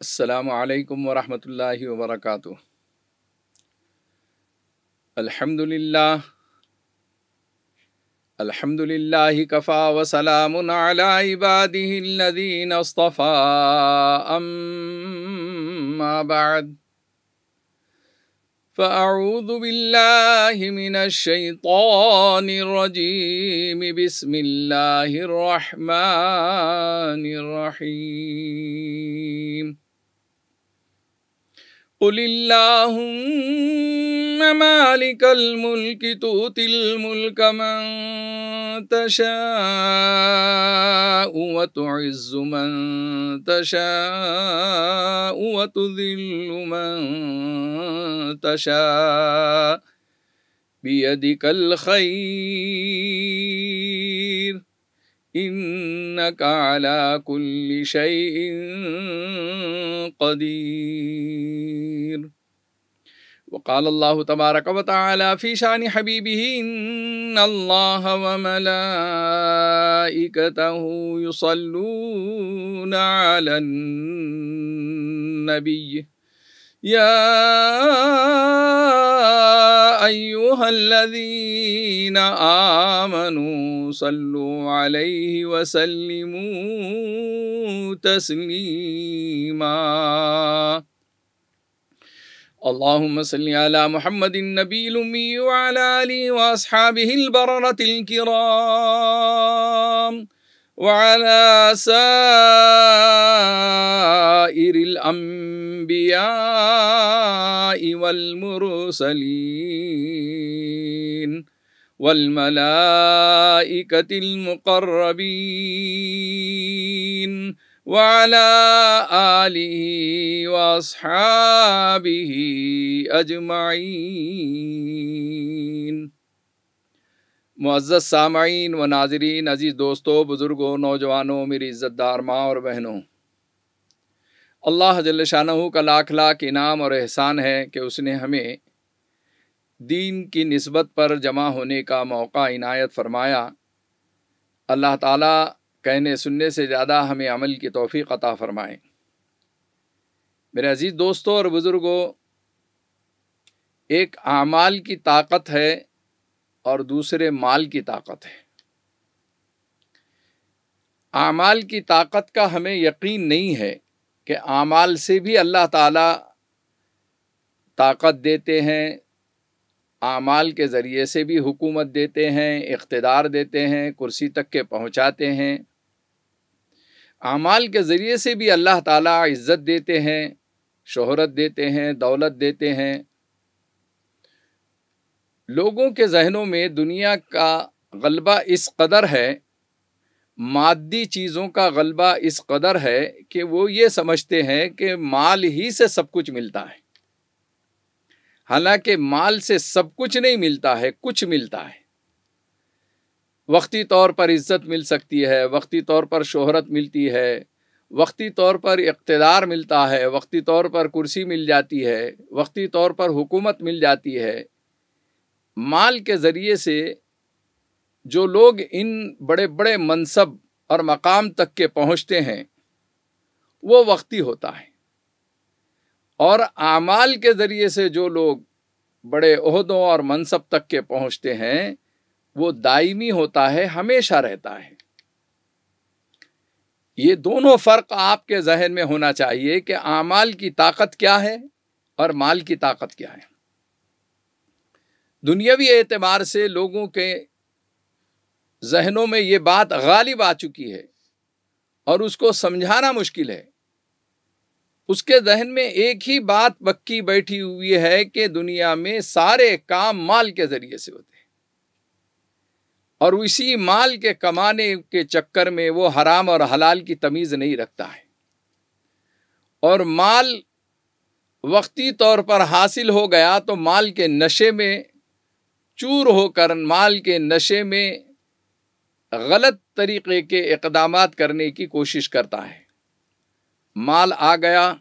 السلام علیکم ورحمۃ اللہ وبرکاتہ۔ الحمد للہ کفا وسلام علی عبادہ الذین اصطفى، اما بعد فاعوذ باللہ من الشیطان الرجیم، بسم اللہ الرحمن الرحیم۔ قل اللہم مالک الملک تؤتی الملک من تشاء وتعز من تشاء وتذل من تشاء بیدک الخیر انک علی کل شیء قدیر۔ وقال اللہ تبارک وتعالی فی شان حبیبہ ان اللہ وملائکتہ یصلون علی النبی یا ایہا الذین آمنوا صلوا علیہ وسلموا تسلیما۔ اللہم صلی علی محمد النبی الامی وعلی آلہ واصحابہ البررۃ الکرام وعلی سائر الانبیاء والمرسلین والملائکۃ المقربین وعلى آلہ واصحابہ اجمعین۔ معزز سامعین و ناظرین، عزیز دوستو، بزرگوں، نوجوانوں، میری عزت دار ماں اور بہنوں، اللہ جل شانہ کا لاکھ لاکھ انعام اور احسان ہے کہ اس نے ہمیں دین کی نسبت پر جمع ہونے کا موقع عنایت فرمایا۔ اللہ تعالیٰ کہنے سننے سے زیادہ ہمیں عمل کی توفیق عطا فرمائیں۔ میرے عزیز دوستوں اور بزرگوں، ایک اعمال کی طاقت ہے اور دوسرے مال کی طاقت ہے۔ اعمال کی طاقت کا ہمیں یقین نہیں ہے کہ اعمال سے بھی اللہ تعالیٰ طاقت دیتے ہیں، اعمال کے ذریعے سے بھی حکومت دیتے ہیں، اقتدار دیتے ہیں، کرسی تک کے پہنچاتے ہیں۔ اعمال کے ذریعے سے بھی اللہ تعالیٰ عزت دیتے ہیں، شہرت دیتے ہیں، دولت دیتے ہیں۔ لوگوں کے ذہنوں میں دنیا کا غلبہ اس قدر ہے، مادی چیزوں کا غلبہ اس قدر ہے کہ وہ یہ سمجھتے ہیں کہ مال ہی سے سب کچھ ملتا ہے، حالانکہ مال سے سب کچھ نہیں ملتا ہے، کچھ ملتا ہے۔ وقتی طور پر عزت مل سکتی ہے، وقتی طور پر شہرت ملتی ہے، وقتی طور پر اقتدار ملتا ہے، وقتی طور پر کرسی مل جاتی ہے، وقتی طور پر حکومت مل جاتی ہے۔ مال کے ذریعے سے جو لوگ ان بڑے بڑے منصب اور مقام تک کے پہنچتے ہیں وہ وقتی ہوتا ہے، اور اعمال کے ذریعے سے جو لوگ بڑے عہدوں اور منصب تک کے پہنچتے ہیں وہ دائمی ہوتا ہے، ہمیشہ رہتا ہے۔ یہ دونوں فرق آپ کے ذہن میں ہونا چاہیے کہ اعمال کی طاقت کیا ہے اور مال کی طاقت کیا ہے۔ دنیاوی اعتبار سے لوگوں کے ذہنوں میں یہ بات غالب آ چکی ہے اور اس کو سمجھانا مشکل ہے۔ اس کے ذہن میں ایک ہی بات پکی بیٹھی ہوئی ہے کہ دنیا میں سارے کام مال کے ذریعے سے ہوتے ہیں، اور اسی مال کے کمانے کے چکر میں وہ حرام اور حلال کی تمیز نہیں رکھتا ہے، اور مال وقتی طور پر حاصل ہو گیا تو مال کے نشے میں چور ہو کر، مال کے نشے میں غلط طریقے کے اقدامات کرنے کی کوشش کرتا ہے۔ مال آ گیا،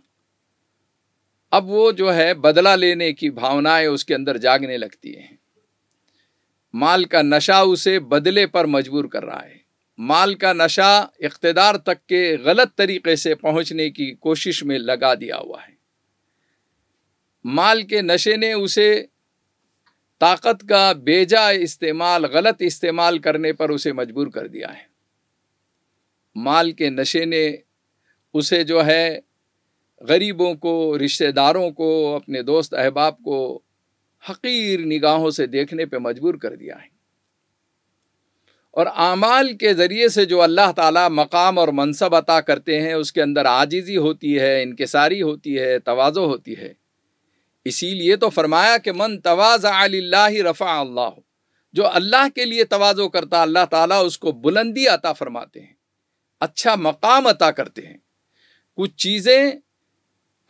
اب وہ جو ہے بدلہ لینے کی بھاونائیں اس کے اندر جاگنے لگتی ہیں۔ مال کا نشہ اسے بدلے پر مجبور کر رہا ہے، مال کا نشہ اقتدار تک کے غلط طریقے سے پہنچنے کی کوشش میں لگا دیا ہوا ہے۔ مال کے نشے نے اسے طاقت کا بیجا استعمال، غلط استعمال کرنے پر اسے مجبور کر دیا ہے۔ مال کے نشے نے اسے جو ہے غریبوں کو، رشتہ داروں کو، اپنے دوست احباب کو حقیر نگاہوں سے دیکھنے پہ مجبور کر دیا ہے۔ اور اعمال کے ذریعے سے جو اللہ تعالیٰ مقام اور منصب عطا کرتے ہیں، اس کے اندر عاجزی ہوتی ہے، انکساری ہوتی ہے، تواضع ہوتی ہے۔ اسی لیے تو فرمایا کہ من تواضع للہ رفع اللہ، جو اللہ کے لیے تواضع کرتا اللہ تعالیٰ اس کو بلندی عطا فرماتے ہیں، اچھا مقام عطا کرتے ہیں۔ کچھ چیزیں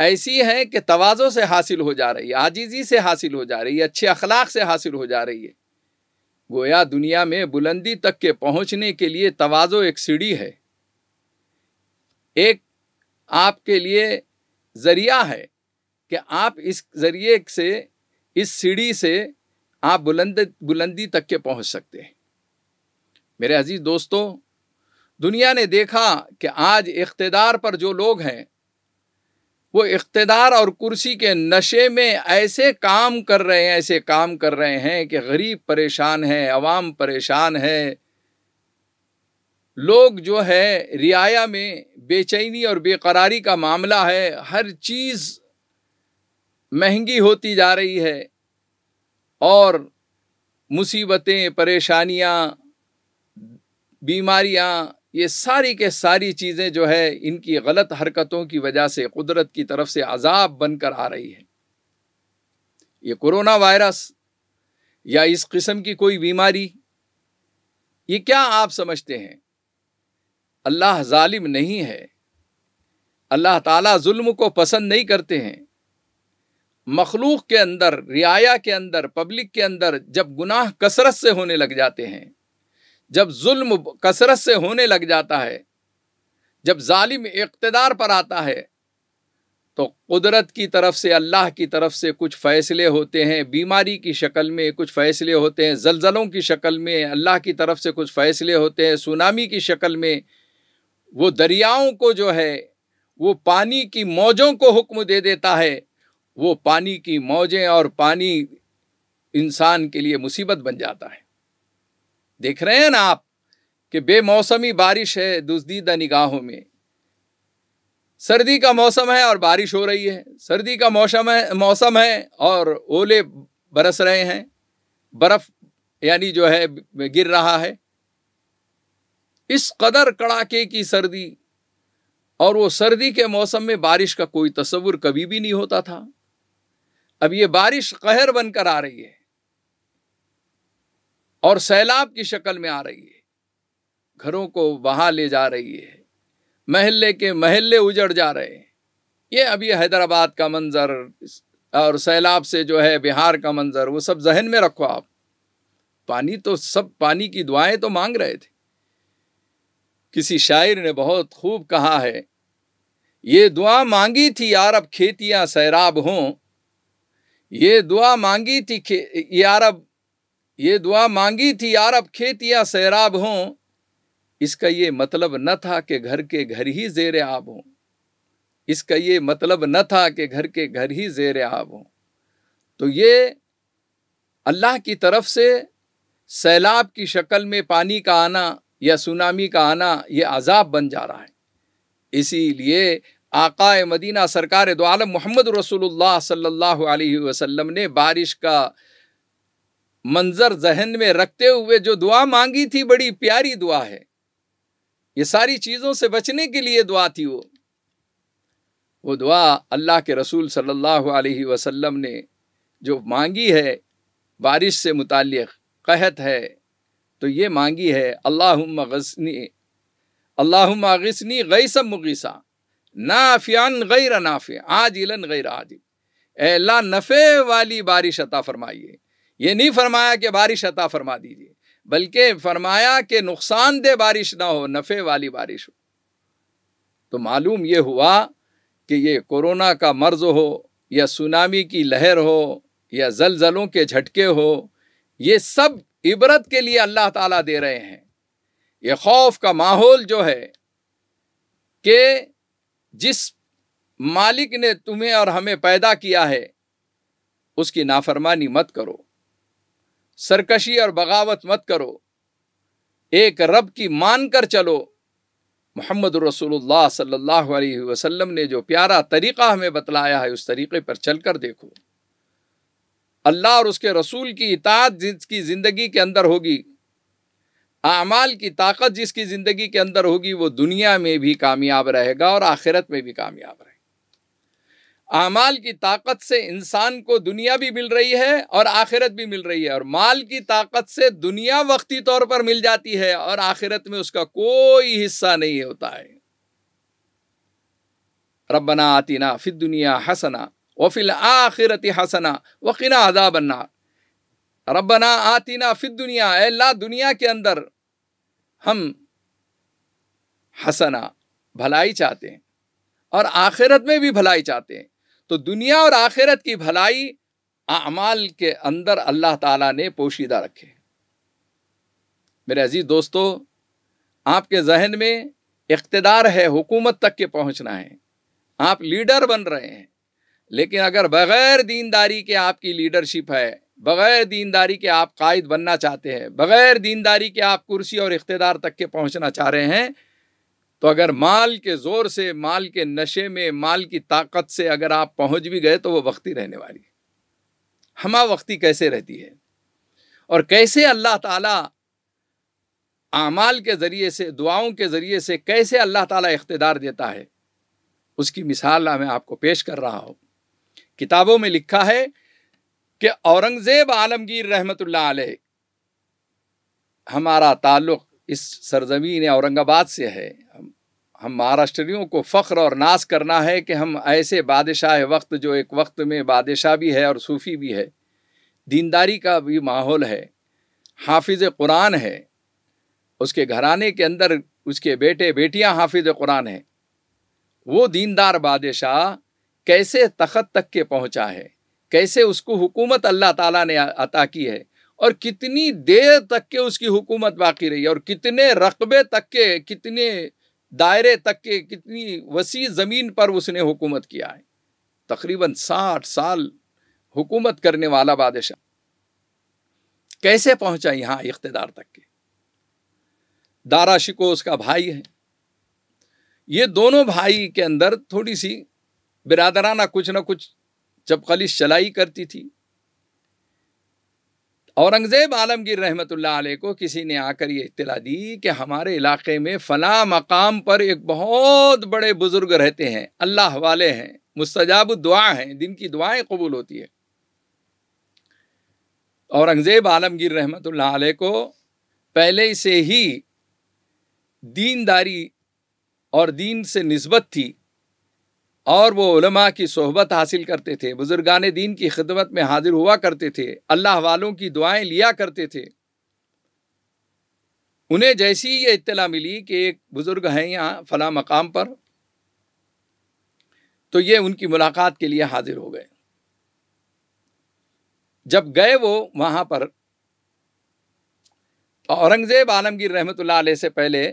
ایسی ہیں کہ تواضع سے حاصل ہو جا رہی ہے، عاجزی سے حاصل ہو جا رہی ہے، اچھے اخلاق سے حاصل ہو جا رہی ہے۔ گویا دنیا میں بلندی تک کے پہنچنے کے لیے تواضع ایک سیڑھی ہے، ایک آپ کے لیے ذریعہ ہے کہ آپ اس ذریعے سے، اس سیڑھی سے آپ بلندی تک کے پہنچ سکتے ہیں۔ میرے عزیز دوستو، دنیا نے دیکھا کہ آج اقتدار پر جو لوگ ہیں وہ اقتدار اور کرسی کے نشے میں ایسے کام کر رہے ہیں کہ غریب پریشان ہے، عوام پریشان ہے، لوگ جو ہے رعایا میں بے چینی اور بے قراری کا معاملہ ہے، ہر چیز مہنگی ہوتی جا رہی ہے، اور مصیبتیں، پریشانیاں، بیماریاں، یہ ساری کے ساری چیزیں جو ہے ان کی غلط حرکتوں کی وجہ سے قدرت کی طرف سے عذاب بن کر آ رہی ہے۔ یہ کورونا وائرس یا اس قسم کی کوئی بیماری، یہ کیا آپ سمجھتے ہیں؟ اللہ ظالم نہیں ہے، اللہ تعالیٰ ظلم کو پسند نہیں کرتے ہیں۔ مخلوق کے اندر، رعایا کے اندر، پبلک کے اندر جب گناہ کثرت سے ہونے لگ جاتے ہیں، جب ظلم کثرت سے ہونے لگ جاتا ہے، جب ظالم اقتدار پر آتا ہے، تو قدرت کی طرف سے، اللہ کی طرف سے کچھ فیصلے ہوتے ہیں، بیماری کی شکل میں کچھ فیصلے ہوتے ہیں، زلزلوں کی شکل میں اللہ کی طرف سے کچھ فیصلے ہوتے ہیں، سونامی کی شکل میں وہ دریاؤں کو جو ہے وہ پانی کی موجوں کو حکم دے دیتا ہے، وہ پانی کی موجیں اور پانی انسان کے لیے مصیبت بن جاتا ہے۔ دیکھ رہے ہیں نا آپ کہ بے موسمی بارش ہے دزدیدہ نگاہوں میں۔ سردی کا موسم ہے اور بارش ہو رہی ہے، سردی کا موسم ہے اور اولے برس رہے ہیں، برف یعنی جو ہے گر رہا ہے۔ اس قدر کڑاکے کی سردی، اور وہ سردی کے موسم میں بارش کا کوئی تصور کبھی بھی نہیں ہوتا تھا۔ اب یہ بارش قہر بن کر آ رہی ہے اور سیلاب کی شکل میں آ رہی ہے، گھروں کو بہا لے جا رہی ہے، محلے کے محلے اجڑ جا رہے ہیں۔ یہ ابھی حیدرآباد کا منظر اور سیلاب سے جو ہے بہار کا منظر، وہ سب ذہن میں رکھو آپ۔ پانی تو سب، پانی کی دعائیں تو مانگ رہے تھے۔ کسی شاعر نے بہت خوب کہا ہے، یہ دعا مانگی تھی یارب کھیتیاں سیراب ہوں، یہ دعا مانگی تھی یہ دعا مانگی تھی یارب کھیتیاں سیراب ہوں، اس کا یہ مطلب نہ تھا کہ گھر کے گھر ہی زیر آب ہوں، اس کا یہ مطلب نہ تھا کہ گھر کے گھر ہی زیر آب ہوں۔ تو یہ اللہ کی طرف سے سیلاب کی شکل میں پانی کا آنا یا سونامی کا آنا، یہ عذاب بن جا رہا ہے۔ اسی لیے آقا مدینہ سرکار دو عالم محمد رسول اللہ صلی اللہ علیہ وسلم نے بارش کا منظر ذہن میں رکھتے ہوئے جو دعا مانگی تھی، بڑی پیاری دعا ہے، یہ ساری چیزوں سے بچنے کے لیے دعا تھی۔ وہ دعا اللہ کے رسول صلی اللہ علیہ وسلم نے جو مانگی ہے بارش سے متعلق، قحط ہے تو یہ مانگی ہے، اللہم اغثنی غیثا مغیثا نافعا غیر نافع عاجلا غیر عاجل۔ اے اللہ نفع والی بارش عطا فرمائیے۔ یہ نہیں فرمایا کہ بارش عطا فرما دیجیے، بلکہ فرمایا کہ نقصان دہ بارش نہ ہو، نفع والی بارش ہو۔ تو معلوم یہ ہوا کہ یہ کورونا کا مرض ہو یا سونامی کی لہر ہو یا زلزلوں کے جھٹکے ہو، یہ سب عبرت کے لیے اللہ تعالیٰ دے رہے ہیں یہ خوف کا ماحول جو ہے کہ جس مالک نے تمہیں اور ہمیں پیدا کیا ہے اس کی نافرمانی مت کرو، سرکشی اور بغاوت مت کرو، ایک رب کی مان کر چلو۔ محمد رسول اللہ صلی اللہ علیہ وسلم نے جو پیارا طریقہ ہمیں بتلایا ہے اس طریقے پر چل کر دیکھو۔ اللہ اور اس کے رسول کی اطاعت جس کی زندگی کے اندر ہوگی، اعمال کی طاقت جس کی زندگی کے اندر ہوگی، وہ دنیا میں بھی کامیاب رہے گا اور آخرت میں بھی کامیاب رہے گا۔ اعمال کی طاقت سے انسان کو دنیا بھی مل رہی ہے اور آخرت بھی مل رہی ہے، اور مال کی طاقت سے دنیا وقتی طور پر مل جاتی ہے اور آخرت میں اس کا کوئی حصہ نہیں ہوتا ہے۔ ربنا آتنا فی الدنیا حسنہ وفی الآخرۃ حسنہ وقنا عذاب النار۔ ربنا آتنا فی الدنیا، اے اللہ دنیا کے اندر ہم حسنہ بھلائی چاہتے ہیں اور آخرت میں بھی بھلائی چاہتے ہیں، تو دنیا اور آخرت کی بھلائی اعمال کے اندر اللہ تعالیٰ نے پوشیدہ رکھے۔ میرے عزیز دوستو، آپ کے ذہن میں اقتدار ہے، حکومت تک کے پہنچنا ہے، آپ لیڈر بن رہے ہیں، لیکن اگر بغیر دینداری کے آپ کی لیڈرشپ ہے، بغیر دینداری کے آپ قائد بننا چاہتے ہیں، بغیر دینداری کے آپ کرسی اور اقتدار تک کے پہنچنا چاہ رہے ہیں، تو اگر مال کے زور سے، مال کے نشے میں، مال کی طاقت سے اگر آپ پہنچ بھی گئے تو وہ وقتی رہنے والی ہے۔ ہمہ وقتی کیسے رہتی ہے، اور کیسے اللہ تعالیٰ اعمال کے ذریعے سے، دعاؤں کے ذریعے سے کیسے اللہ تعالیٰ اقتدار دیتا ہے، اس کی مثال میں آپ کو پیش کر رہا ہوں۔ کتابوں میں لکھا ہے کہ اورنگزیب عالمگیر رحمت اللہ علیہ، ہمارا تعلق اس سرزمین اورنگ آباد سے ہے، ہم مہاراشٹریوں کو فخر اور ناز کرنا ہے کہ ہم ایسے بادشاہ وقت، جو ایک وقت میں بادشاہ بھی ہے اور صوفی بھی ہے، دینداری کا بھی ماحول ہے، حافظ قرآن ہے، اس کے گھرانے کے اندر اس کے بیٹے بیٹیاں حافظ قرآن ہیں، وہ دیندار بادشاہ کیسے تخت تک کے پہنچا ہے، کیسے اس کو حکومت اللہ تعالیٰ نے عطا کی ہے، اور کتنی دیر تک کے اس کی حکومت باقی رہی ہے، اور کتنے رقبے تک کے، کتنے دائرے تک کے، کتنی وسیع زمین پر اس نے حکومت کیا ہے۔ تقریباً 60 سال حکومت کرنے والا بادشاہ کیسے پہنچا یہاں اقتدار تک کے؟ دارا شکوہ اس کا بھائی ہے۔ یہ دونوں بھائی کے اندر تھوڑی سی برادرانہ کچھ نہ کچھ چپقلش چلائی کرتی تھی۔ اورنگزیب عالمگیر رحمت اللہ علیہ کو کسی نے آ کر یہ اطلاع دی کہ ہمارے علاقے میں فلاں مقام پر ایک بہت بڑے بزرگ رہتے ہیں، اللہ والے ہیں، مستجاب الدعا ہیں، جن کی دعائیں قبول ہوتی ہے۔ اورنگزیب عالمگیر رحمت اللہ علیہ کو پہلے سے ہی دینداری اور دین سے نسبت تھی، اور وہ علماء کی صحبت حاصل کرتے تھے، بزرگان دین کی خدمت میں حاضر ہوا کرتے تھے، اللہ والوں کی دعائیں لیا کرتے تھے۔ انہیں جیسی یہ اطلاع ملی کہ ایک بزرگ ہیں یہاں فلاں مقام پر، تو یہ ان کی ملاقات کے لیے حاضر ہو گئے۔ جب گئے وہ وہاں پر، اورنگزیب عالمگیر رحمت اللہ علیہ سے پہلے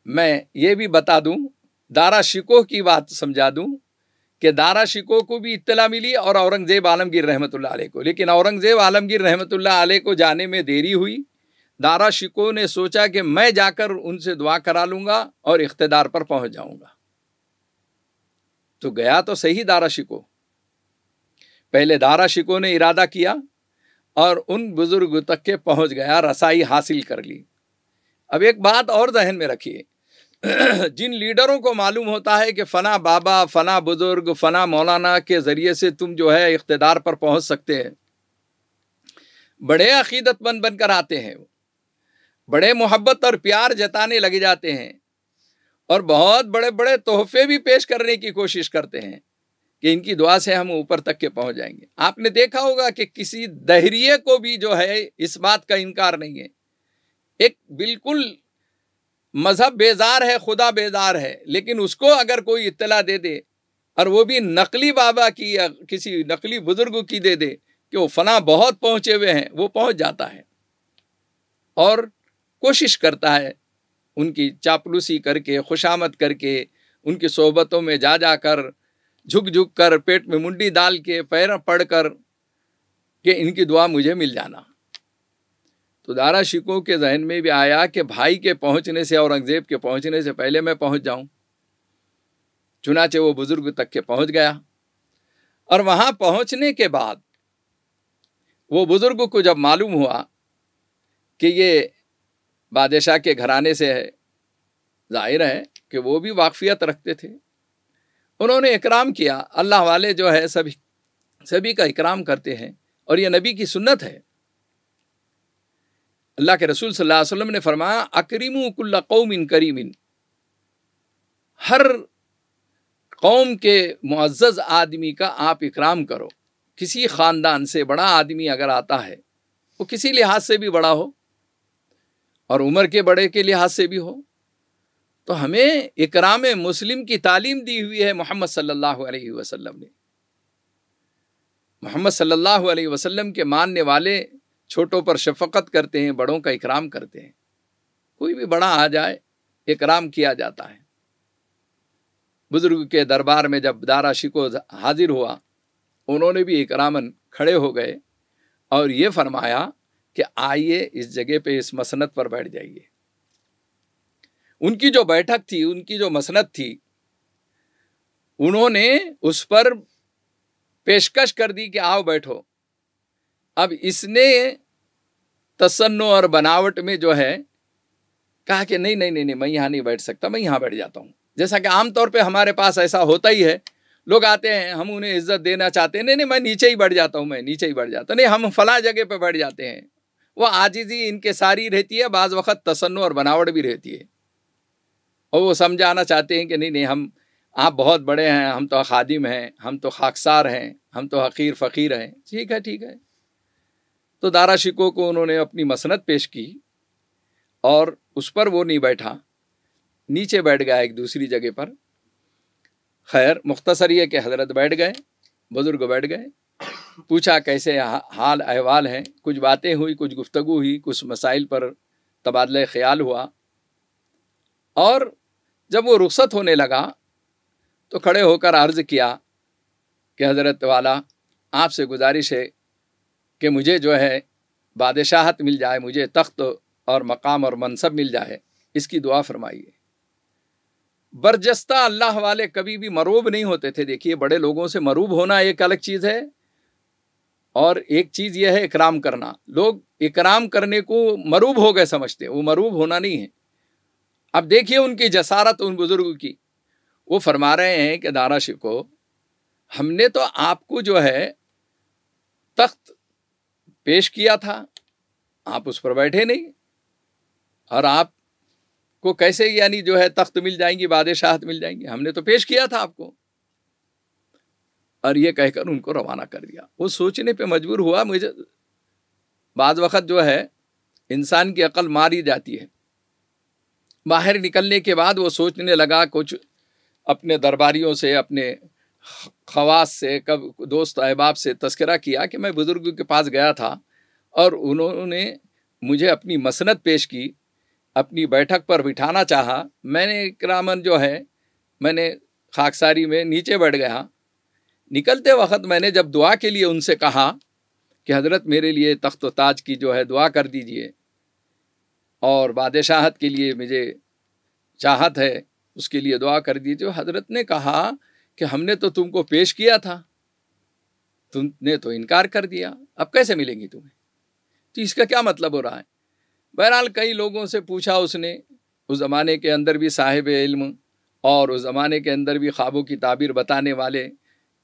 میں یہ بھی بتا دوں، دارا شکوہ کی بات سمجھا دوں کہ دارا شکوہ کو بھی اطلاع ملی اور اورنگزیب عالمگیر رحمت اللہ علیہ کو، لیکن اورنگزیب عالمگیر رحمت اللہ علیہ کو جانے میں دیری ہوئی۔ دارا شکوہ نے سوچا کہ میں جا کر ان سے دعا کرا لوں گا اور اقتدار پر پہنچ جاؤں گا۔ تو گیا تو صحیح دارا شکوہ، پہلے دارا شکوہ نے ارادہ کیا اور ان بزرگ تک کے پہنچ گیا، رسائی حاصل کر لی۔ اب ایک بات اور ذہن میں رکھیے، جن لیڈروں کو معلوم ہوتا ہے کہ فلاں بابا، فلاں بزرگ، فلاں مولانا کے ذریعے سے تم جو ہے اقتدار پر پہنچ سکتے ہیں، بڑے عقیدت مند بن کر آتے ہیں، بڑے محبت اور پیار جتانے لگ جاتے ہیں، اور بہت بڑے بڑے تحفے بھی پیش کرنے کی کوشش کرتے ہیں کہ ان کی دعا سے ہم اوپر تک کے پہنچ جائیں گے۔ آپ نے دیکھا ہوگا کہ کسی دہریے کو بھی جو ہے اس بات کا انکار نہیں ہے، ایک بالکل مذہب بیزار ہے، خدا بیزار ہے، لیکن اس کو اگر کوئی اطلاع دے دے، اور وہ بھی نقلی بابا کی یا کسی نقلی بزرگ کی دے دے کہ وہ فلاں بہت پہنچے ہوئے ہیں، وہ پہنچ جاتا ہے اور کوشش کرتا ہے ان کی چاپلوسی کر کے، خوشامد کر کے، ان کی صحبتوں میں جا جا کر، جھک جھک کر، پیٹ میں منڈی ڈال کے، پیر پڑ کر کہ ان کی دعا مجھے مل جانا۔ تو دارا شکوہ کے ذہن میں بھی آیا کہ بھائی کے پہنچنے سے، اورنگزیب کے پہنچنے سے پہلے میں پہنچ جاؤں۔ چنانچہ وہ بزرگ تک کے پہنچ گیا، اور وہاں پہنچنے کے بعد وہ بزرگ کو جب معلوم ہوا کہ یہ بادشاہ کے گھرانے سے ہے، ظاہر ہے کہ وہ بھی واقفیت رکھتے تھے، انہوں نے اکرام کیا۔ اللہ والے جو ہے سبھی کا اکرام کرتے ہیں، اور یہ نبی کی سنت ہے۔ اللہ کے رسول صلی اللہ علیہ وسلم نے فرمایا اکرموا کل قوم کریم، ہر قوم کے معزز آدمی کا آپ اکرام کرو۔ کسی خاندان سے بڑا آدمی اگر آتا ہے، وہ کسی لحاظ سے بھی بڑا ہو اور عمر کے بڑے کے لحاظ سے بھی ہو، تو ہمیں اکرام مسلم کی تعلیم دی ہوئی ہے محمد صلی اللہ علیہ وسلم نے۔ محمد صلی اللہ علیہ وسلم کے ماننے والے چھوٹوں پر شفقت کرتے ہیں، بڑوں کا اکرام کرتے ہیں۔ کوئی بھی بڑا آ جائے اکرام کیا جاتا ہے۔ بزرگ کے دربار میں جب دارا شکوہ حاضر ہوا، انہوں نے بھی اکراماً کھڑے ہو گئے اور یہ فرمایا کہ آئیے اس جگہ پہ اس مسند پر بیٹھ جائیے۔ ان کی جو بیٹھک تھی، ان کی جو مسند تھی، انہوں نے اس پر پیشکش کر دی کہ آؤ بیٹھو۔ اب اس نے تصنع اور بناوٹ میں جو ہے کہا کہ نہیں میں یہاں نہیں بیٹھ سکتا، میں یہاں بیٹھ جاتا ہوں۔ جیسا کہ عام طور پہ ہمارے پاس ایسا ہوتا ہی ہے، لوگ آتے ہیں، ہم انہیں عزت دینا چاہتے ہیں، نہیں میں نیچے ہی بیٹھ جاتا ہوں، میں نیچے ہی بیٹھ جاتا ہوں، نہیں ہم فلاں جگہ پہ بیٹھ جاتے ہیں۔ وہ عاجزی ان کے ساری رہتی ہے، بعض وقت تصنع اور بناوٹ بھی رہتی ہے، اور وہ سمجھانا چاہتے ہیں کہ نہیں آپ بہت بڑے ہیں، ہم تو خادم ہیں، ہم تو خاکسار ہیں، ہم تو حقیر فقیر ہیں۔ ٹھیک ہے۔ تو دارا شکوہ کو انہوں نے اپنی مسند پیش کی، اور اس پر وہ نہیں بیٹھا، نیچے بیٹھ گیا ایک دوسری جگہ پر۔ خیر مختصر یہ کہ حضرت بیٹھ گئے، بزرگ بیٹھ گئے، پوچھا کیسے حال احوال ہیں، کچھ باتیں ہوئی، کچھ گفتگو ہوئی، کچھ مسائل پر تبادلہ خیال ہوا، اور جب وہ رخصت ہونے لگا تو کھڑے ہو کر عرض کیا کہ حضرت والا، آپ سے گزارش ہے کہ مجھے جو ہے بادشاہت مل جائے، مجھے تخت اور مقام اور منصب مل جائے، اس کی دعا فرمائیے۔ برجستہ اللہ والے کبھی بھی مروب نہیں ہوتے تھے۔ دیکھیے بڑے لوگوں سے مروب ہونا ایک الگ چیز ہے، اور ایک چیز یہ ہے اکرام کرنا۔ لوگ اکرام کرنے کو مروب ہو گئے سمجھتے، وہ مروب ہونا نہیں ہے۔ اب دیکھیے ان کی جسارت، ان بزرگ کی، وہ فرما رہے ہیں کہ دارا شکوہ، ہم نے تو آپ کو جو ہے تخت پیش کیا تھا، آپ اس پر بیٹھے نہیں، اور آپ کو کیسے یعنی جو ہے تخت مل جائیں گی، بادشاہت مل جائیں گی؟ ہم نے تو پیش کیا تھا آپ کو۔ اور یہ کہہ کر ان کو روانہ کر دیا۔ وہ سوچنے پہ مجبور ہوا۔ مجھے بعض وقت جو ہے انسان کی عقل ماری جاتی ہے۔ باہر نکلنے کے بعد وہ سوچنے لگا، کچھ اپنے درباریوں سے، اپنے خواص سے، دوست احباب سے تذکرہ کیا کہ میں بزرگ کے پاس گیا تھا اور انہوں نے مجھے اپنی مسند پیش کی، اپنی بیٹھک پر بٹھانا چاہا، میں نے اکراماً جو ہے میں نے خاکساری میں نیچے بیٹھ گیا۔ نکلتے وقت میں نے جب دعا کے لیے ان سے کہا کہ حضرت میرے لیے تخت و تاج کی جو ہے دعا کر دیجئے، اور بادشاہت کے لیے مجھے چاہت ہے، اس کے لیے دعا کر دیجئے، حضرت نے کہا کہ ہم نے تو تم کو پیش کیا تھا، تم نے تو انکار کر دیا، اب کیسے ملیں گی تمہیں؟ تو اس کا کیا مطلب ہو رہا ہے؟ بہرحال کئی لوگوں سے پوچھا اس نے، اس زمانے کے اندر بھی صاحب علم اور اس زمانے کے اندر بھی خوابوں کی تعبیر بتانے والے،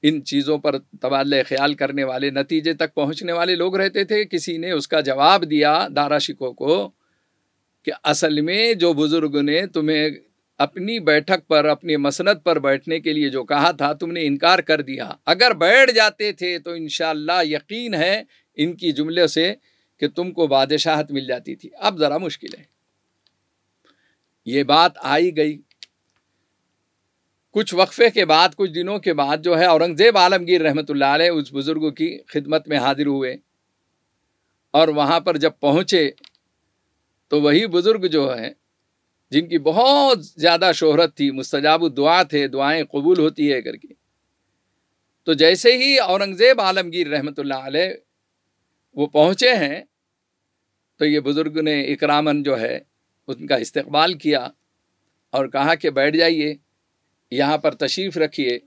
ان چیزوں پر تبادلہ خیال کرنے والے، نتیجے تک پہنچنے والے لوگ رہتے تھے۔ کسی نے اس کا جواب دیا دارا شکوہ کو کہ اصل میں جو بزرگ نے تمہیں اپنی بیٹھک پر، اپنی مسند پر بیٹھنے کے لیے جو کہا تھا، تم نے انکار کر دیا۔ اگر بیٹھ جاتے تھے تو انشاءاللہ یقین ہے ان کی جملے سے کہ تم کو بادشاہت مل جاتی تھی۔ اب ذرا مشکل ہے۔ یہ بات آئی گئی، کچھ وقفے کے بعد، کچھ دنوں کے بعد جو ہے اورنگزیب عالمگیر رحمۃ اللہ علیہ اس بزرگ کی خدمت میں حاضر ہوئے، اور وہاں پر جب پہنچے تو وہی بزرگ جو ہے جن کی بہت زیادہ شہرت تھی، مستجاب الدعا تھے، دعائیں قبول ہوتی ہے کر کے. تو جیسے ہی اورنگزیب عالمگیر رحمۃ اللہ علیہ وہ پہنچے ہیں تو یہ بزرگ نے اکرامن جو ہے ان کا استقبال کیا اور کہا کہ بیٹھ جائیے، یہاں پر تشریف رکھیے.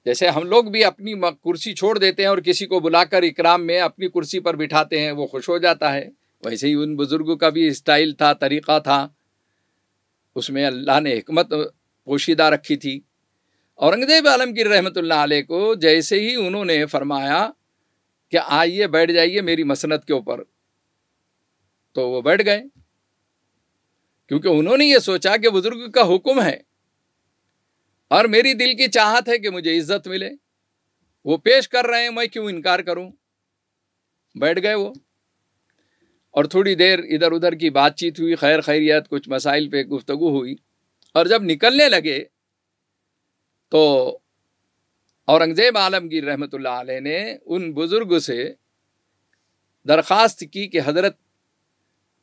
جیسے ہم لوگ بھی اپنی کرسی چھوڑ دیتے ہیں اور کسی کو بلا کر اکرام میں اپنی کرسی پر بٹھاتے ہیں، وہ خوش ہو جاتا ہے، ویسے ہی ان بزرگوں کا بھی اسٹائل تھا، طریقہ تھا. اس میں اللہ نے حکمت پوشیدہ رکھی تھی. اورنگزیب عالمگیر رحمۃ اللہ علیہ کو جیسے ہی انہوں نے فرمایا کہ آئیے بیٹھ جائیے میری مسند کے اوپر، تو وہ بیٹھ گئے، کیونکہ انہوں نے یہ سوچا کہ بزرگ کا حکم ہے اور میری دل کی چاہت ہے کہ مجھے عزت ملے. وہ پیش کر رہے ہیں، میں کیوں انکار کروں. بیٹھ گئے وہ، اور تھوڑی دیر ادھر ادھر کی بات چیت ہوئی، خیر خیریت، کچھ مسائل پہ گفتگو ہوئی. اور جب نکلنے لگے تو اورنگزیب عالمگیر رحمۃ اللہ علیہ نے ان بزرگ سے درخواست کی کہ حضرت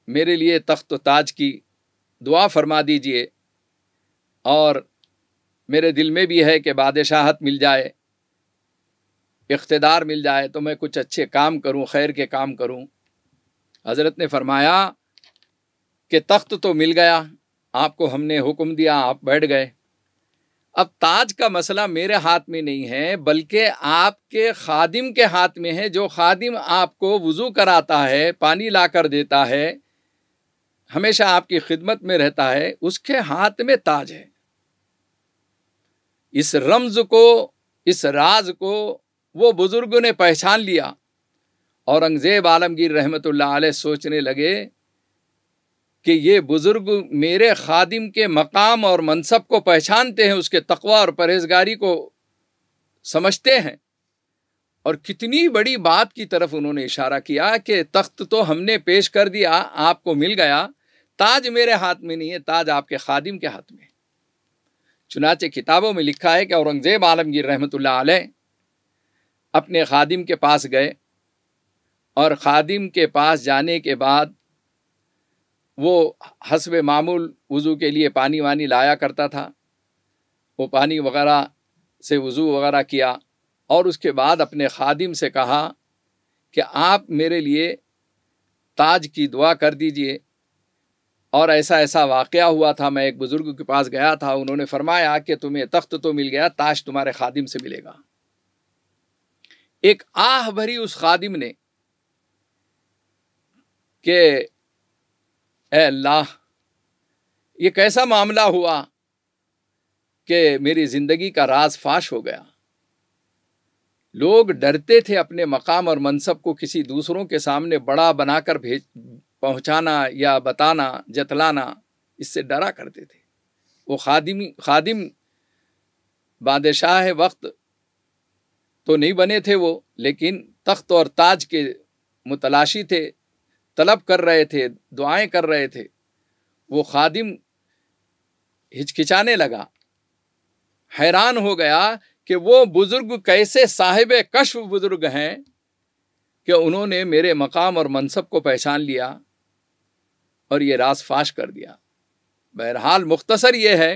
میرے لیے تخت و تاج کی دعا فرما دیجئے، اور میرے دل میں بھی ہے کہ بادشاہت مل جائے، اقتدار مل جائے تو میں کچھ اچھے کام کروں، خیر کے کام کروں. حضرت نے فرمایا کہ تخت تو مل گیا، آپ کو ہم نے حکم دیا، آپ بیٹھ گئے. اب تاج کا مسئلہ میرے ہاتھ میں نہیں ہے، بلکہ آپ کے خادم کے ہاتھ میں ہے. جو خادم آپ کو وضو کراتا ہے، پانی لا کر دیتا ہے، ہمیشہ آپ کی خدمت میں رہتا ہے، اس کے ہاتھ میں تاج ہے. اس رمز کو، اس راز کو وہ بزرگوں نے پہچان لیا. اورنگزیب عالمگیر رحمۃ اللہ علیہ سوچنے لگے کہ یہ بزرگ میرے خادم کے مقام اور منصب کو پہچانتے ہیں، اس کے تقوی اور پرہیزگاری کو سمجھتے ہیں. اور کتنی بڑی بات کی طرف انہوں نے اشارہ کیا کہ تخت تو ہم نے پیش کر دیا، آپ کو مل گیا، تاج میرے ہاتھ میں نہیں ہے، تاج آپ کے خادم کے ہاتھ میں. چنانچہ کتابوں میں لکھا ہے کہ اورنگزیب عالمگیر رحمۃ اللہ علیہ اپنے خادم کے پاس گئے، اور خادم کے پاس جانے کے بعد وہ حسب معمول وضو کے لیے پانی وانی لایا کرتا تھا. وہ پانی وغیرہ سے وضو وغیرہ کیا، اور اس کے بعد اپنے خادم سے کہا کہ آپ میرے لیے تاج کی دعا کر دیجئے. اور ایسا ایسا واقعہ ہوا تھا، میں ایک بزرگ کے پاس گیا تھا، انہوں نے فرمایا کہ تمہیں تخت تو مل گیا، تاج تمہارے خادم سے ملے گا. ایک آہ بھری اس خادم نے کہ اے اللہ، یہ کیسا معاملہ ہوا کہ میری زندگی کا راز فاش ہو گیا. لوگ ڈرتے تھے اپنے مقام اور منصب کو کسی دوسروں کے سامنے بڑا بنا کر پہنچانا یا بتانا، جتلانا، اس سے ڈرا کرتے تھے. وہ خادم بادشاہ وقت تو نہیں بنے تھے وہ، لیکن تخت اور تاج کے متلاشی تھے، طلب کر رہے تھے، دعائیں کر رہے تھے. وہ خادم ہچکچانے لگا، حیران ہو گیا کہ وہ بزرگ کیسے صاحب کشف بزرگ ہیں کہ انہوں نے میرے مقام اور منصب کو پہچان لیا اور یہ راز فاش کر دیا. بہرحال مختصر یہ ہے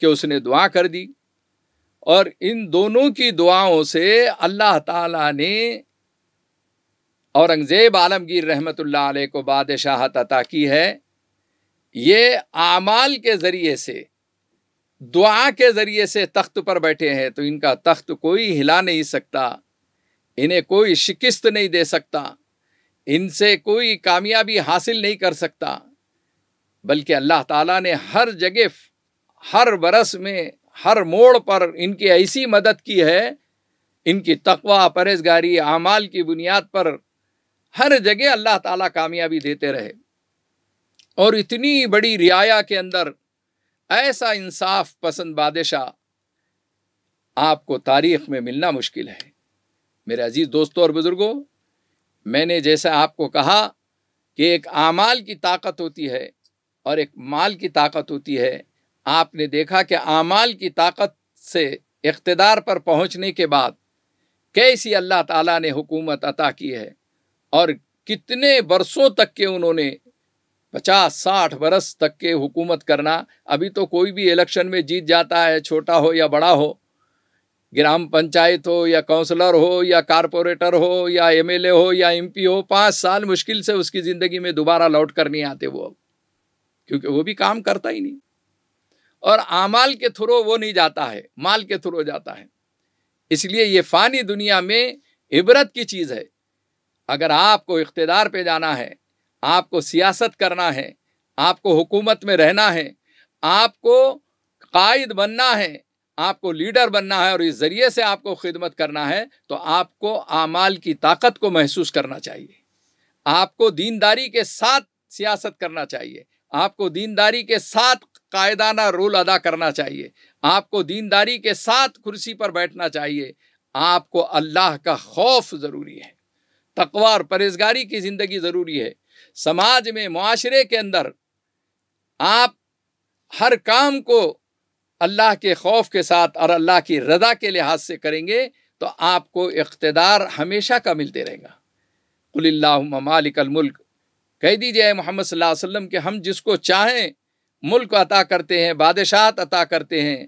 کہ اس نے دعا کر دی، اور ان دونوں کی دعاؤں سے اللہ تعالیٰ نے اورنگزیب عالمگیر رحمۃ اللہ علیہ کو بادشاہت عطا کی ہے. یہ اعمال کے ذریعے سے، دعا کے ذریعے سے تخت پر بیٹھے ہیں، تو ان کا تخت کوئی ہلا نہیں سکتا، انہیں کوئی شکست نہیں دے سکتا، ان سے کوئی کامیابی حاصل نہیں کر سکتا. بلکہ اللہ تعالیٰ نے ہر جگہ، ہر برس میں، ہر موڑ پر ان کی ایسی مدد کی ہے، ان کی تقوی، پرہیزگاری، اعمال کی بنیاد پر ہر جگہ اللہ تعالیٰ کامیابی دیتے رہے. اور اتنی بڑی رعایا کے اندر ایسا انصاف پسند بادشاہ آپ کو تاریخ میں ملنا مشکل ہے. میرے عزیز دوستوں اور بزرگوں، میں نے جیسا آپ کو کہا کہ ایک اعمال کی طاقت ہوتی ہے اور ایک مال کی طاقت ہوتی ہے. آپ نے دیکھا کہ اعمال کی طاقت سے اقتدار پر پہنچنے کے بعد کیسی اللہ تعالیٰ نے حکومت عطا کی ہے، اور کتنے برسوں تک کے انہوں نے 50-60 برس تک کے حکومت کرنا. ابھی تو کوئی بھی الیکشن میں جیت جاتا ہے، چھوٹا ہو یا بڑا ہو، گرام پنچایت ہو یا کونسلر ہو یا کارپوریٹر ہو یا ایم ایل اے ہو یا ایم پی ہو، 5 سال مشکل سے اس کی زندگی میں دوبارہ لوٹ کر نہیں آتے وہ، کیونکہ وہ بھی کام کرتا ہی نہیں، اور اعمال کے تھرو وہ نہیں جاتا ہے، مال کے تھرو جاتا ہے. اس لیے یہ فانی دنیا میں عبرت کی چیز ہے. اگر آپ کو اقتدار پہ جانا ہے، آپ کو سیاست کرنا ہے، آپ کو حکومت میں رہنا ہے، آپ کو قائد بننا ہے، آپ کو لیڈر بننا ہے، اور اس ذریعے سے آپ کو خدمت کرنا ہے، تو آپ کو اعمال کی طاقت کو محسوس کرنا چاہیے. آپ کو دینداری کے ساتھ سیاست کرنا چاہیے، آپ کو دینداری کے ساتھ قائدانہ رول ادا کرنا چاہیے، آپ کو دینداری کے ساتھ کرسی پر بیٹھنا چاہیے. آپ کو اللہ کا خوف ضروری ہے، تقوی اور پرہیزگاری کی زندگی ضروری ہے. سماج میں، معاشرے کے اندر آپ ہر کام کو اللہ کے خوف کے ساتھ اور اللہ کی رضا کے لحاظ سے کریں گے تو آپ کو اقتدار ہمیشہ کا ملتے رہے گا. قل اللہم مالک الملک، کہہ دیجئے اے محمد صلی اللہ علیہ وسلم کہ ہم جس کو چاہیں ملک عطا کرتے ہیں، بادشاہت عطا کرتے ہیں.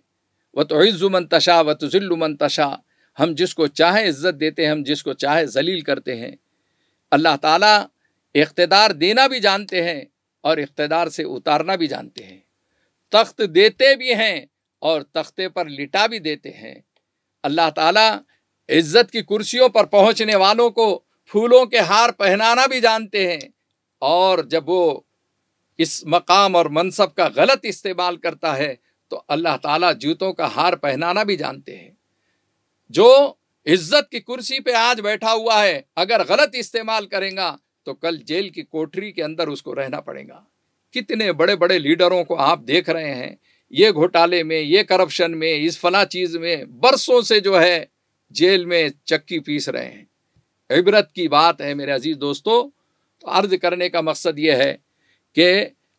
وتعز من تشاء وتذل من تشاء، ہم جس کو چاہیں عزت دیتے ہیں، ہم جس کو چاہیں ذلیل کرتے ہیں. اللہ تعالیٰ اقتدار دینا بھی جانتے ہیں اور اقتدار سے اتارنا بھی جانتے ہیں. تخت دیتے بھی ہیں اور تختے پر لٹا بھی دیتے ہیں. اللہ تعالیٰ عزت کی کرسیوں پر پہنچنے والوں کو پھولوں کے ہار پہنانا بھی جانتے ہیں، اور جب وہ اس مقام اور منصب کا غلط استعمال کرتا ہے تو اللہ تعالیٰ جوتوں کا ہار پہنانا بھی جانتے ہیں. جو عزت کی کرسی پہ آج بیٹھا ہوا ہے، اگر غلط استعمال کرے گا تو کل جیل کی کوٹری کے اندر اس کو رہنا پڑے گا. کتنے بڑے بڑے لیڈروں کو آپ دیکھ رہے ہیں، یہ گھوٹالے میں، یہ کرپشن میں، اس فلاں چیز میں برسوں سے جو ہے جیل میں چکی پیس رہے ہیں. عبرت کی بات ہے میرے عزیز دوستو. تو عرض کرنے کا مقصد یہ ہے کہ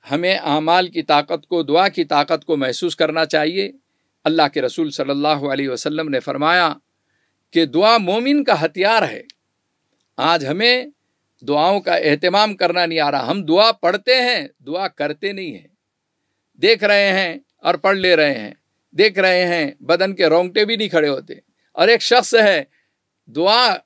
ہمیں اعمال کی طاقت کو، دعا کی طاقت کو محسوس کرنا چاہیے. اللہ کے رسول صلی اللہ علیہ وسلم نے فرمایا کہ دعا مومن کا ہتھیار ہے. آج ہمیں دعاؤں کا اہتمام کرنا نہیں آ رہا. ہم دعا پڑھتے ہیں، دعا کرتے نہیں ہیں. دیکھ رہے ہیں اور پڑھ لے رہے ہیں، دیکھ رہے ہیں، بدن کے رونگٹے بھی نہیں کھڑے ہوتے. اور ایک شخص ہے دعا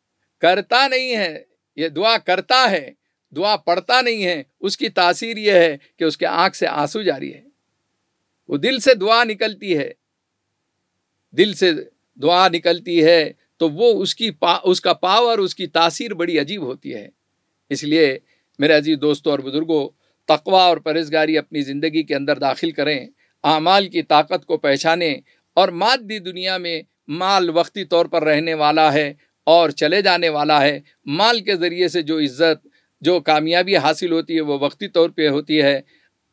کرتا نہیں ہے، یہ دعا کرتا ہے، دعا پڑھتا نہیں ہے. اس کی تاثیر یہ ہے کہ اس کے آنکھ سے آنسو جاری ہے. وہ دل سے دعا نکلتی ہے، دل سے دعا نکلتی ہے تو وہ اس کا پاور، اس کی تاثیر بڑی عجیب ہوتی ہے. اس لیے میرے عزیز دوستوں اور بزرگوں، تقوی اور پرہیزگاری اپنی زندگی کے اندر داخل کریں، اعمال کی طاقت کو پہچانیں. اور مادی دنیا میں مال وقتی طور پر رہنے والا ہے اور چلے جانے والا ہے. مال کے ذریعے سے جو عزت، جو کامیابی حاصل ہوتی ہے وہ وقتی طور پہ ہوتی ہے.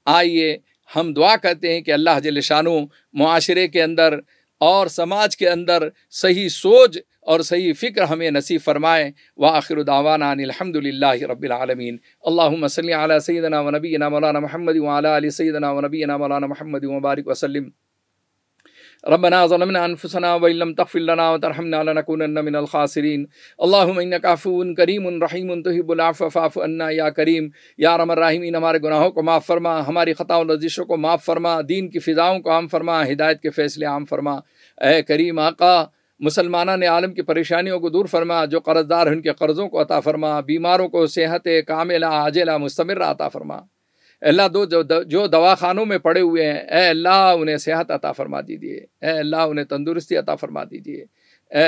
آئیے ہم دعا کرتے ہیں کہ اللہ جل شانہ معاشرے کے اندر اور سماج کے اندر صحیح سوچ اور صحیح فکر ہمیں نصیب فرمائے. وآخر دعوانا ان الحمد للہ رب العالمین. اللہم صلی علی سیدنا و نبینا مولانا محمد وعلی آل سیدنا و نبینا مولانا محمد وبارک وسلم. ربنا ظلمنا انفسنا وان لم تغفر لنا وترحمنا لنكونن من الخاسرین. اللہم انک عفو کریم رحیم تحب العفو فاعف عنا یا کریم. یا ارحم الراحمین، ہمارے گناہوں کو معاف فرما، ہماری خطا و لرزشوں کو معاف فرما، دین کی فضاؤں کو عام فرما، ہدایت کے فیصلے عام فرما. اے کریم آقا، مسلمانان عالم کی پریشانیوں کو دور فرما، جو قرض دار ہیں ان کے قرضوں کو عطا فرما، بیماروں کو صحت کاملہ عاجلہ مستمرہ عطا فرما. اے اللہ جو دواخانوں میں پڑے ہوئے ہیں، اے اللہ انہیں صحت عطا فرما دیجیے، اے اللہ انہیں تندرستی عطا فرما دیجیے. اے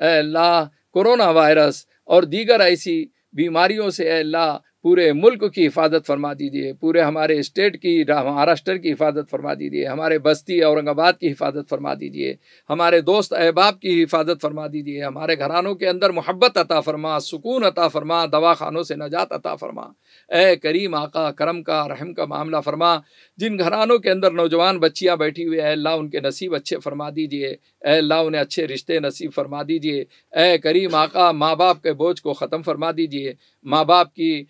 اللہ کورونا وائرس اور دیگر ایسی بیماریوں سے اے اللہ پورے ملک کی حفاظت فرما دیجیے، پورے ہمارے اسٹیٹ کی، مہاراشٹر کی حفاظت فرما دیجیے، ہمارے بستی اورنگ آباد کی حفاظت فرما دیجیے، ہمارے دوست احباب کی حفاظت فرما دیجیے، ہمارے گھرانوں کے اندر محبت عطا فرما، سکون عطا فرما، دواخانوں سے نجات عطا فرما. اے کریم آقا، کرم کا، رحم کا معاملہ فرما. جن گھرانوں کے اندر نوجوان بچیاں بیٹھی ہوئی اے اللہ ان کے نصیب اچھے فرما دیجیے، اے اللہ انہیں اچھے رشتے نصیب فرما دیجیے. اے کریم آقا، ماں باپ کے بوجھ کو ختم فرما دیجیے. ماں باپ کی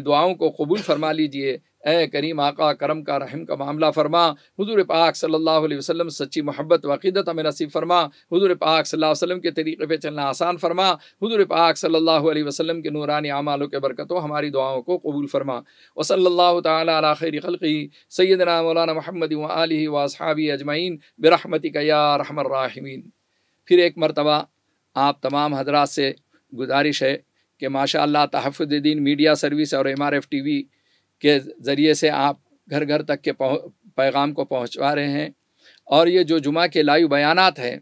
دعاؤں کو قبول فرما لیجئے۔ اے کریم آقا کرم کا رحم کا معاملہ فرما۔ حضور پاک صلی اللہ علیہ وسلم سچی محبت و عقیدت ہمیں نصیب فرما۔ حضور پاک صلی اللہ علیہ وسلم کے طریقے پہ چلنا آسان فرما۔ حضور پاک صلی اللہ علیہ وسلم کے نورانی اعمالوں کے برکتوں ہماری دعاؤں کو قبول فرما۔ وصلی اللہ تعالی علی خیر خلقہ سیدنا مولانا محمد و آلہ و اصحابہ اجمعین برحمتک یا ارحم الراحمین۔ پھر ایک مرتبہ آپ تمام حضرات سے گزارش ہے کہ ماشاء اللہ تحفظ دین میڈیا سروس اور MRF TV کے ذریعے سے آپ گھر گھر تک کے پیغام کو پہنچوا رہے ہیں، اور یہ جو جمعہ کے لائیو بیانات ہیں،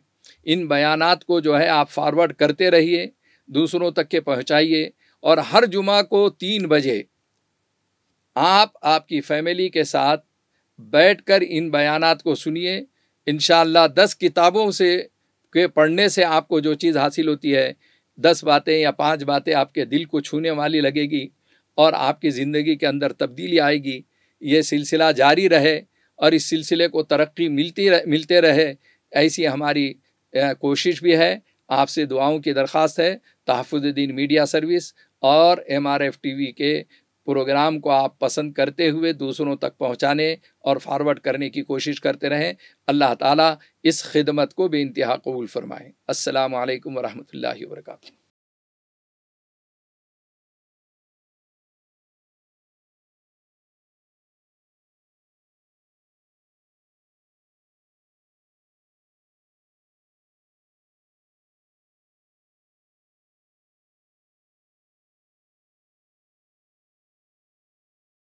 ان بیانات کو جو ہے آپ فارورڈ کرتے رہیے، دوسروں تک کے پہنچائیے، اور ہر جمعہ کو 3 بجے آپ کی فیملی کے ساتھ بیٹھ کر ان بیانات کو سنیے۔ انشاءاللہ 10 کتابوں سے کے پڑھنے سے آپ کو جو چیز حاصل ہوتی ہے، 10 باتیں یا 5 باتیں آپ کے دل کو چھونے والی لگے گی اور آپ کی زندگی کے اندر تبدیلی آئے گی۔ یہ سلسلہ جاری رہے اور اس سلسلے کو ترقی ملتے رہے، ایسی ہماری کوشش بھی ہے۔ آپ سے دعاؤں کی درخواست ہے۔ تحفظ دین میڈیا سروس اور MRF TV کے پروگرام کو آپ پسند کرتے ہوئے دوسروں تک پہنچانے اور فارورڈ کرنے کی کوشش کرتے رہیں۔ اللہ تعالیٰ اس خدمت کو بے انتہا قبول فرمائے۔ السلام علیکم ورحمۃ اللہ وبرکاتہ۔